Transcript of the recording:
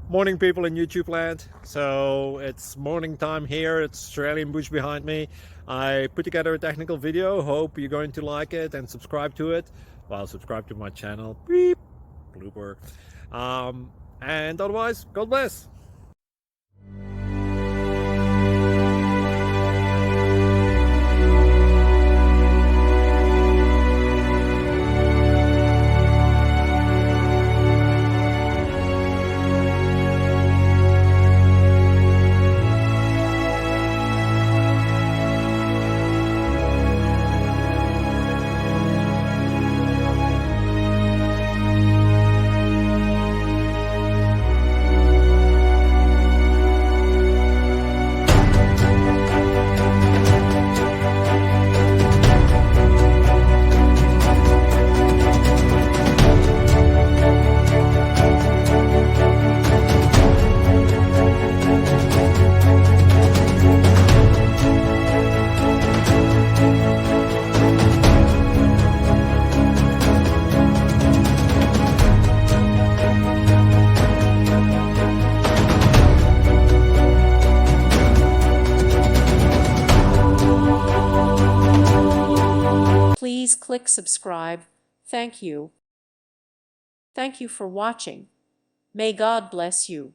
Morning, people in YouTube land. So it's morning time here. It's Australian bush behind me. I put together a technical video. Hope you're going to like it and subscribe to it. Well, subscribe to my channel. Beep, blooper. And otherwise, God bless. Please click subscribe. Thank you. Thank you for watching. May God bless you.